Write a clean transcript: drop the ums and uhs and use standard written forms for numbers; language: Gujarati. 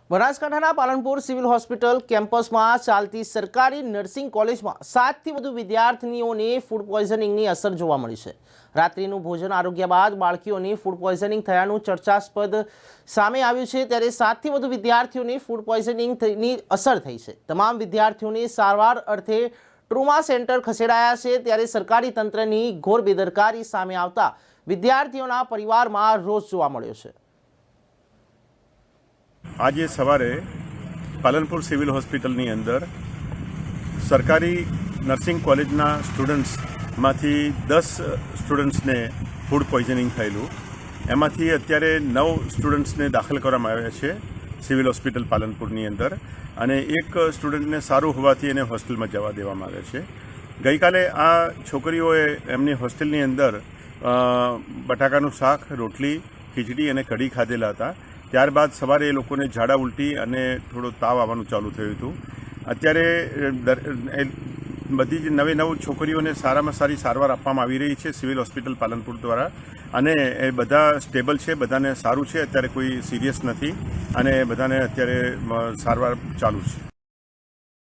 બનાસકાંઠાના પાલનપુર સિવિલ હોસ્પિટલ કેમ્પસમાં ચાલતી સરકારી નર્સિંગ કોલેજમાં 7 થી વધુ વિદ્યાર્થીનીઓને ફૂડ પોઈઝનિંગની અસર જોવા મળી છે। રાત્રિનું ભોજન આરોગ્ય બાદ બાળકીઓને ફૂડ પોઈઝનિંગ થયાનું ચર્ચાસ્પદ સામે આવ્યું છે। ત્યારે 7 થી વધુ વિદ્યાર્થીઓને ફૂડ પોઈઝનિંગની અસર થઈ છે। તમામ વિદ્યાર્થીઓને સારવાર અર્થે ટ્રોમા સેન્ટર ખસેડાયા છે। ત્યારે સરકારી તંત્રની ઘોર બેદરકારી સામે આવતા વિદ્યાર્થીઓના પરિવારમાં રોષ જોવા મળ્યો છે। આજે સવારે પાલનપુર સિવિલ હોસ્પિટલની અંદર સરકારી નર્સિંગ કોલેજના સ્ટુડન્ટ્સમાંથી 10 સ્ટુડન્ટ્સને ફૂડ પોઈઝનિંગ થયેલું। એમાંથી અત્યારે 9 સ્ટુડન્ટ્સને દાખલ કરવામાં આવ્યા છે સિવિલ હોસ્પિટલ પાલનપુરની અંદર, અને એક સ્ટુડન્ટને સારું હોવાથી એને હોસ્ટેલમાં જવા દેવામાં આવે છે। ગઈકાલે આ છોકરીઓએ એમની હોસ્ટેલની અંદર બટાકાનું શાક, રોટલી, ખીચડી અને કઢી ખાધેલા હતા। ત્યારબાદ સવારે એ લોકોને ઝાડા ઉલટી અને થોડો તાવ આવવાનું ચાલુ થયું હતું। અત્યારે બધી જ નવ છોકરીઓને સારામાં સારી સારવાર આપવામાં આવી રહી છે સિવિલ હોસ્પિટલ પાલનપુર દ્વારા, અને એ બધા સ્ટેબલ છે, બધાને સારું છે, અત્યારે કોઈ સિરિયસ નથી, અને બધાને અત્યારે સારવાર ચાલુ છે।